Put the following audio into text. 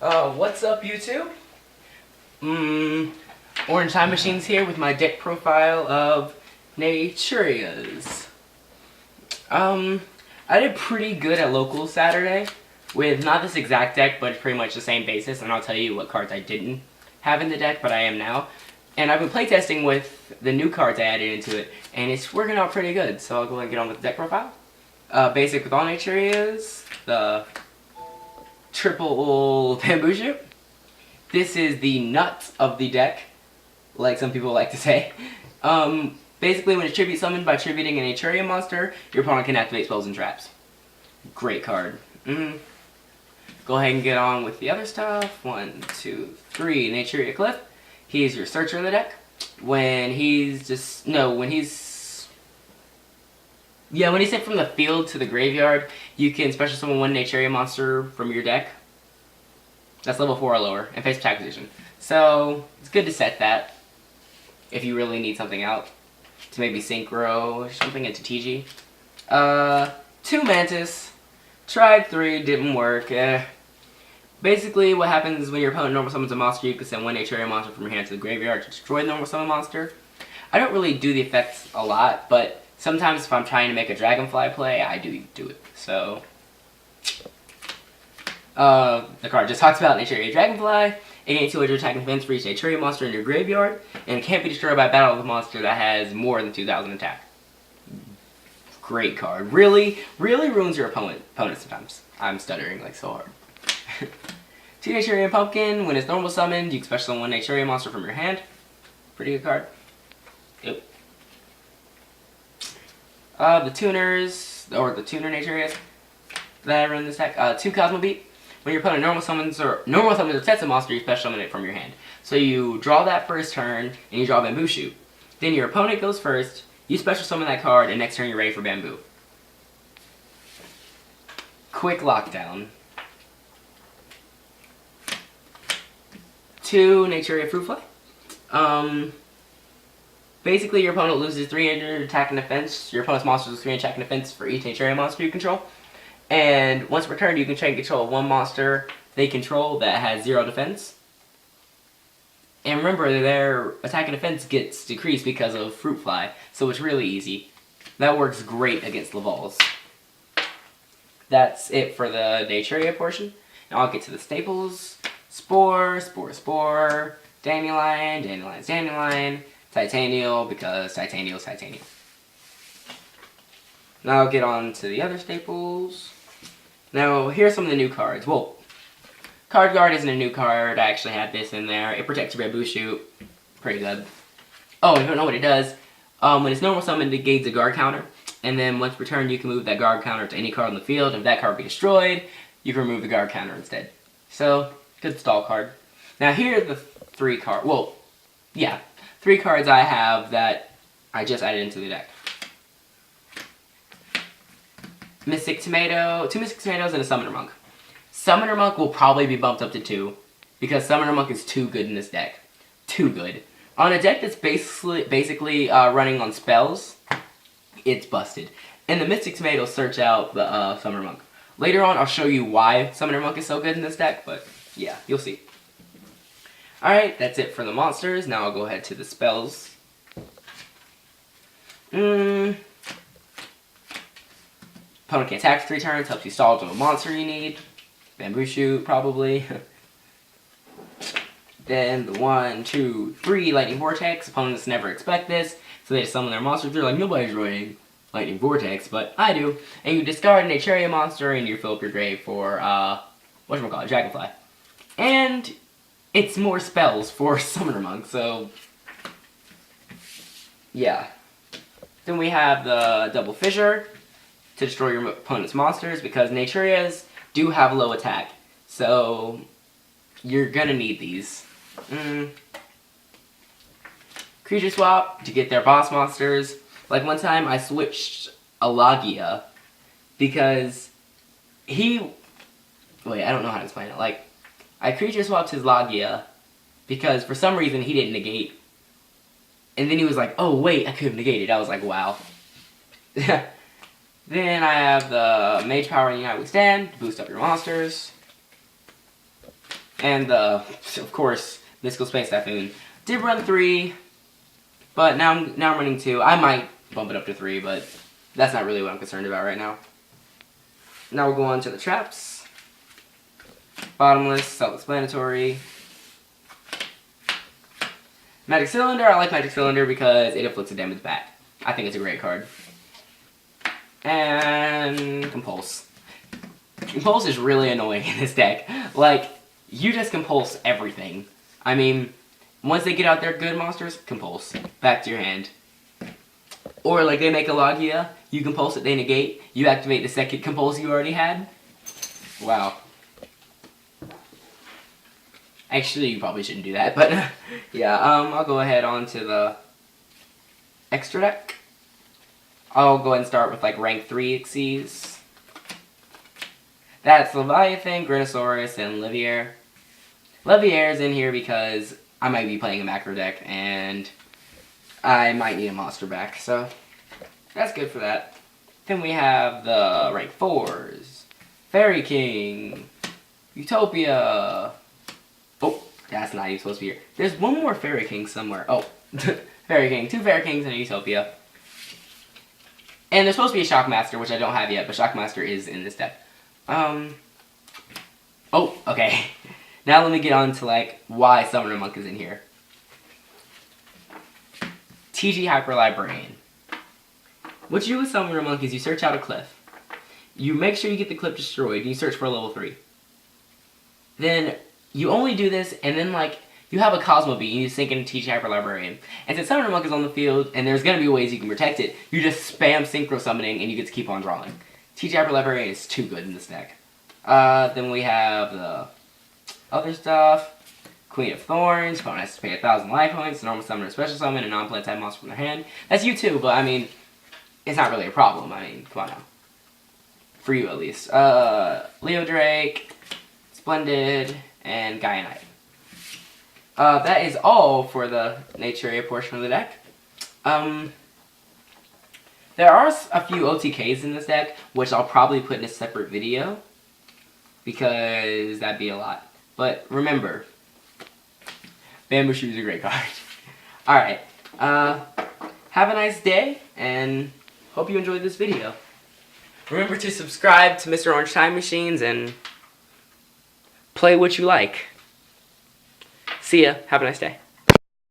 What's up, YouTube? Orange Time Machine's here with my deck profile of Naturias. I did pretty good at locals Saturday with not this exact deck, but pretty much the same basis, and I'll tell you what cards I didn't have in the deck, but I am now. And I've been playtesting with the new cards I added into it, and it's working out pretty good, so I'll go and get on with the deck profile. Basic with all Naturias, the triple bamboo shoot. This is the nuts of the deck, like some people like to say. Basically, when it's tribute summoned by tributing an Naturia monster, your opponent can activate spells and traps. Great card. Go ahead and get on with the other stuff. 1, 2, 3. Naturia Cliff. He's your searcher in the deck. When he's sent from the field to the graveyard, you can special summon one Naturia monster from your deck. That's level 4 or lower, and face attack position. So, it's good to set that if you really need something out. To maybe Synchro or something into TG. 2 Mantis. Tried 3, didn't work. Basically, what happens when your opponent normal summons a monster, you can send one Naturia monster from your hand to the graveyard to destroy the normal summon monster. I don't really do the effects a lot, but sometimes if I'm trying to make a Dragonfly play, I do it. So, the card just talks about Naturia Dragonfly. It gains 200 attack and defense for each Naturia monster in your graveyard, and it can't be destroyed by battle with a monster that has more than 2,000 attack. Great card. Really ruins your opponent sometimes. I'm stuttering like so hard. 2 Naturia Pumpkin. When it's normal summoned, you can special summon one Naturia monster from your hand. Pretty good card. Yep. The tuners, or the tuner Naturias that I run this deck. 2 Cosmo Beat. When your opponent normal summons or sets a monster, you special summon it from your hand. So you draw that first turn, and you draw Bamboo Shoot. Then your opponent goes first, you special summon that card, and next turn you're ready for Bamboo. Quick lockdown. 2 Naturia Fruit Fly. Basically, your opponent loses 300 attack and defense. Your opponent's monster loses 300 attack and defense for each Naturia monster you control. And once returned, you can try and control one monster they control that has 0 defense. And remember, their attack and defense gets decreased because of Fruit Fly, so it's really easy. That works great against Lavals. That's it for the Naturia portion. Now I'll get to the staples. Spore, Dandelion, Titanial, because Titanial's Titanial. Now I'll get on to the other staples. Now, here's some of the new cards. Well, Card Guard isn't a new card. I actually had this in there. It protects your Bamboo Shoot. Pretty good. Oh, you don't know what it does. When it's normal summoned, it gains a guard counter. And then once returned, you can move that guard counter to any card on the field. If that card be destroyed, you can remove the guard counter instead. So, good stall card. Now, here are the 3 cards. Well, yeah. 3 cards I have that I just added into the deck. Mystic Tomato, 2 Mystic Tomatoes, and a Summoner Monk. Summoner Monk will probably be bumped up to 2, because Summoner Monk is too good in this deck. Too good. On a deck that's basically running on spells, it's busted. And the Mystic Tomatoes search out the Summoner Monk. Later on, I'll show you why Summoner Monk is so good in this deck, but yeah, you'll see. Alright, that's it for the monsters. Now I'll go ahead to the spells. Opponent can attack for 3 turns, helps you stall to a monster you need. Bamboo Shoot, probably. Then the 1, 2, 3 Lightning Vortex. Opponents never expect this, so they just summon their monsters. They're like, nobody's running Lightning Vortex, but I do. And you discard a Naturia monster, and you fill up your grave for, whatchamacallit, Dragonfly. And it's more spells for Summoner Monk, so yeah. Then we have the Double Fissure to destroy your opponent's monsters, because Naturias do have low attack, so you're gonna need these. Creature Swap to get their boss monsters. Like one time I switched Alagia because wait, I don't know how to explain it. Like, I creature swapped his Lagia because for some reason he didn't negate. And then he was like, oh wait, I could have negated. I was like, wow. Then I have the Mage Power and Unite Withstand to boost up your monsters. And of course, Mystical Space Typhoon. Did run 3, but now I'm running 2. I might bump it up to 3, but that's not really what I'm concerned about right now. Now we'll go on to the traps. Bottomless, self-explanatory. Magic Cylinder, I like Magic Cylinder because it inflicts a damage back. I think it's a great card. And Compulse. Compulse is really annoying in this deck. Like, you just Compulse everything. I mean, once they get out their good monsters, Compulse. Back to your hand. Or like they make a Logia, you Compulse it, they negate, you activate the second Compulse you already had. Wow. Actually, you probably shouldn't do that, but yeah, I'll go ahead on to the extra deck. I'll go ahead and start with like rank 3 Xyz. That's Leviathan, Grinosaurus, and Livier. Livier's in here because I might be playing a macro deck, and I might need a monster back, so that's good for that. Then we have the rank 4s. Fairy King, Utopia. Oh, that's not even supposed to be here. There's one more Fairy King somewhere. Oh, Fairy King. 2 Fairy Kings and a Utopia. And there's supposed to be a Shockmaster, which I don't have yet, but Shockmaster is in this deck. Oh, okay. Now let me get on to, like, why Summoner Monk is in here. TG Hyper Librarian. What you do with Summoner Monk is you search out a cliff. You make sure you get the cliff destroyed, and you search for a level 3. Then you only do this, and then, like, you have a Cosmo Beat, and you sink into TG Hyper Librarian. And since Summoner Monk is on the field, and there's going to be ways you can protect it, you just spam Synchro Summoning, and you get to keep on drawing. TG Hyper Librarian is too good in this deck. Then we have the other stuff. Queen of Thorns, opponent has to pay 1,000 life points, normal summon or special summon, a non-plant type monster from their hand. That's you too, but I mean, it's not really a problem. I mean, come on now. For you at least. Leo Drake, Splendid, and Gaia Knight. That is all for the Naturia portion of the deck. There are a few OTKs in this deck, which I'll probably put in a separate video, because that'd be a lot. But remember, Bamboo Shoe is a great card. Alright, have a nice day, and hope you enjoyed this video. Remember to subscribe to Mr. Orange Time Machines, and play what you like. See ya, have a nice day.